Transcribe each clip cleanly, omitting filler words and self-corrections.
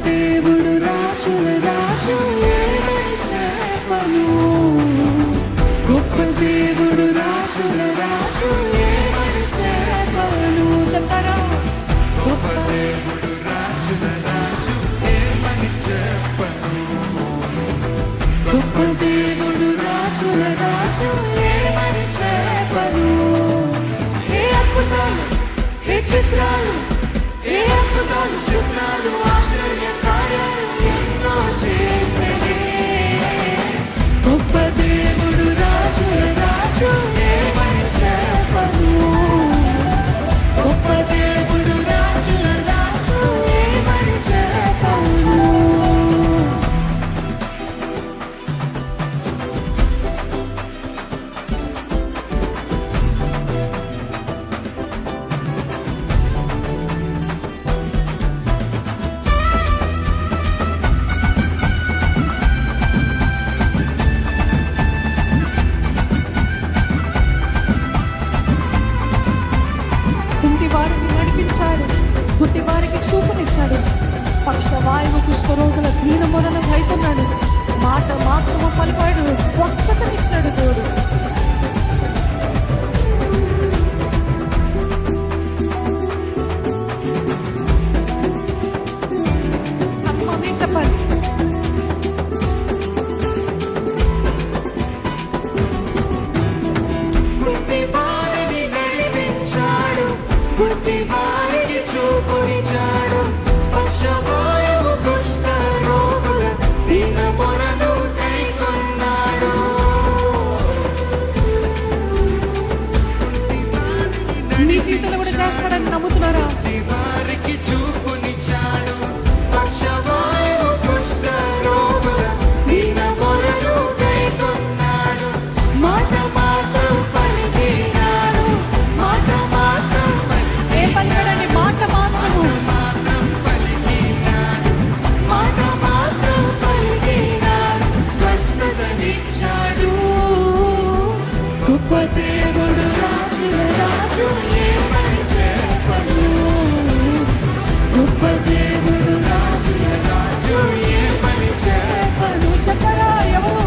దేవుడు రాజుల రాజు ఏమని చెప్పను, గొప్ప దేవుడు రాజుల రాజు ఏమని చెప్పను. చెప్తారా? గొప్ప దేవుడు రాజుల రాజు ఏమని చెప్పను, గొప్ప దేవుడు రాజుల రాజు ఏమని చెప్పను. ఏ అద్భుతాలు, ఏ చిత్రాలు, ఏ అద్భుతాలు చిత్రాలు ఆశ్చర్య కార్యాలు ఎన్నో చేసేనే. గొప్ప దేవుడు రాజుల రాజు ఏమని చెప్పను, గొప్ప దేవుడు రాజుల రాజు ఏమని చెప్పను. వారిని నడిపించాడు, గుడ్డి వారికి చూపునిచ్చాడు, పక్షవాయువు కుష్ఠరోగుల దీన మొరను భయపడ్డాడు, మాట మాత్రము పలికాడు, స్వస్థతనిచ్చాడు దేవుడు. సంగమమే చెప్పాలి. గుడ్డి వారికి చూపునిచ్చాడు, పక్షవాయువు కుష్ఠ రోగుల దీన మొరను కైకొన్నాడు. మీ జీవితంలో కూడా చేస్తాడని నమ్ముతున్నారా? వారికి చూపునిచ్చాడు, పక్షవాయువు కుష్ఠ రోగుల దీన మొరను కైకొన్నాడు. మాట మాత్రం పలికినాడు, మాట మాత్రం పలికాడండి, మాట మాత్రము, మాట మాత్రం పలికినాడు, స్వస్థతనిచ్చాడు. గొప్ప దేవుడు రాజుల రాజు ఏమని చెప్పను, గొప్ప దేవుడు రాజుల రాజు ఏమని చెప్పను. చెప్పరా? ఎవరు?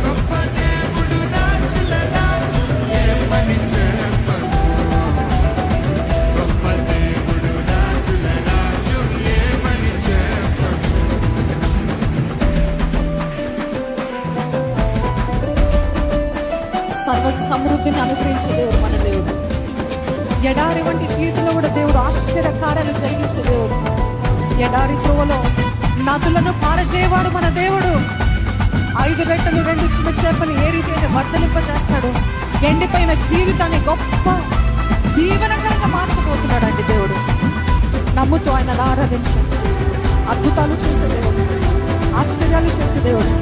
గొప్ప దేవుడు రాజుల రాజు ఏమని చెప్పను, గొప్ప దేవుడు రాజుల రాజు ఏమని చెప్పను. సర్వ సమృద్ధిని అనుగ్రహించే దేవుడు మన దేవుడు. ఎడారి వంటి జీవితంలో కూడా దేవుడు ఆశ్చర్య కార్యాలు జరిగించే దేవుడు. ఎడారి త్రోవలో నదులను పారజేయవాడు మన దేవుడు. 5 రెట్టలు 2 చిన్న చేపలు ఏ రీతి అయితే వర్ధలింపజేస్తాడు, ఎండిపోయిన జీవితాన్ని గొప్ప దీవెనకరంగా మార్చబోతున్నాడు అండి దేవుడు. నమ్ముతూ ఆయన ఆరాధించు. అద్భుతాలు చేసే దేవుడు, ఆశ్చర్యాలు చేసే దేవుడు.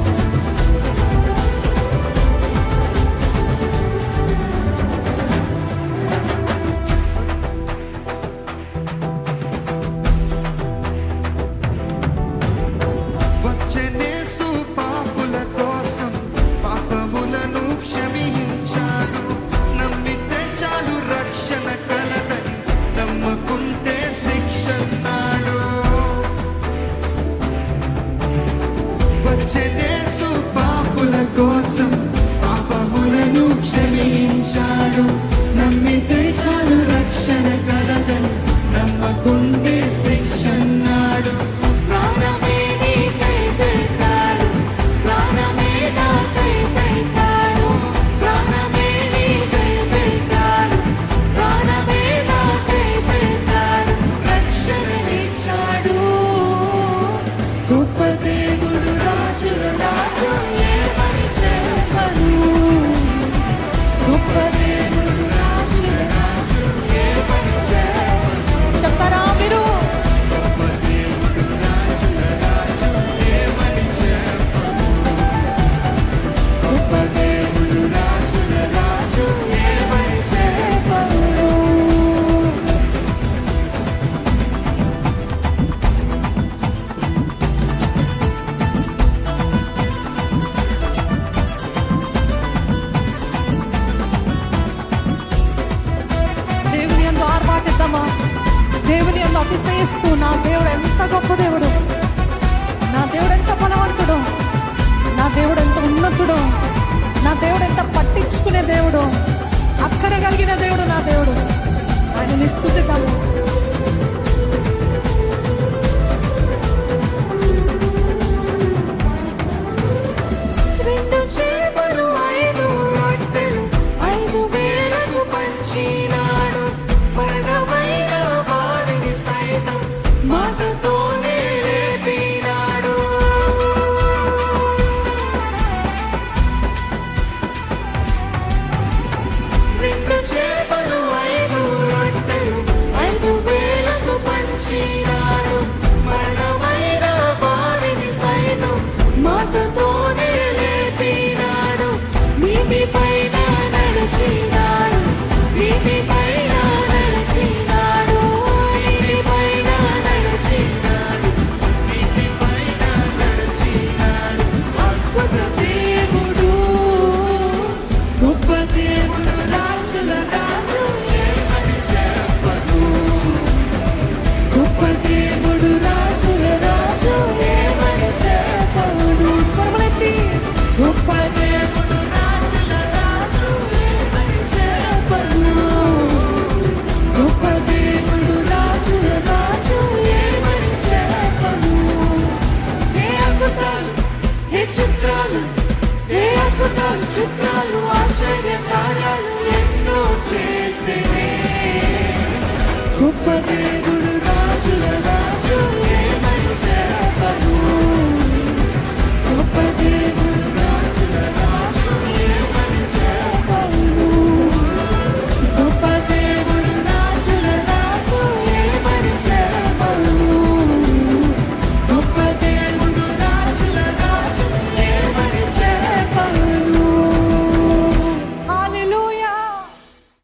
వచ్చెనేసు పాపుల కోసం పాపములను క్షమించాడు, నమ్మితే చాలు రక్షణ కలదని, నమ్మకుంటే శిక్షన్నాడు. వచ్చెనేసు పాపుల కోసం పాపములను క్షమించాడు, నమ్మితే చాలు రక్షణ కలదని, నమ్మకుంటే శిక్షన్నాడు. ప్రాణమే నీకై పెట్టాడు, ప్రాణమే నాకై పెట్టాడు, ప్రాణమే నీకై పెట్టాడు, ప్రాణమే నాకై పెట్టాడు, రక్షణనిచ్చాడు. గొప్ప దేవుడు రాజుల రాజు ఏమని చెప్పను, గొప్ప దేవుడు రాజుల రాజు ఏమని చెప్పను. చెప్తారా మీరు? గొప్ప దేవుడు రాజుల రాజు ఏమని చెప్పను, గొప్ప దేవుడు రాజుల రాజు ఏమని చెప్పను. దేవుని యందు ఆర్భాటిద్దామా? దేవుని యందు అతిశయిస్తూ, నా దేవుడు ఎంత గొప్ప దేవుడు, దేవుడు ఎంత బలవంతుడు, నా దేవుడు ఎంత ఉన్నతుడు, నా దేవుడు ఎంత పట్టించుకునే దేవుడు, అక్కడ కలిగిన దేవుడు నా దేవుడు. ఆయనని స్తుతిద్దాము. రెండు చేపలు 5 రొట్టెలు 5,000కు పంచినాడు. మరణమైన వారిని సైతం మాటతోనే లేపినాడు. రెండు చేపలు 5 రొట్టెలు 5,000కు పంచినాడు. మరణమైన వారిని సైతం మాటతోనే లేపినాడు. నీటి పైన నడిచినాడు, నీటి పైన నడిచినాడు, నీటి పైన నడిచినాడు, నీటి పైన నడిచినాడు. అద్భుత దేవుడు, గొప్ప దేవుడు, రాజుల రాజు ఏమని చెప్పను. గొప్ప దేవుడు, రాజుల రాజు ఏమని చెప్పను. స్వరములెత్తి గొప్ప దేవుడు, రాజుల రాజు ఏమని చెప్పను. గొప్ప దేవుడు, రాజుల రాజు ఏమని చెప్పను. ఏ అద్భుతాలు, ఏ చిత్రాలు, ఏ అద్భుతాలు, చిత్రాలు, ఆశ్చర్య కార్యాలు ఎన్నో చేసినే. గొప్ప దేవుడు, రాజుల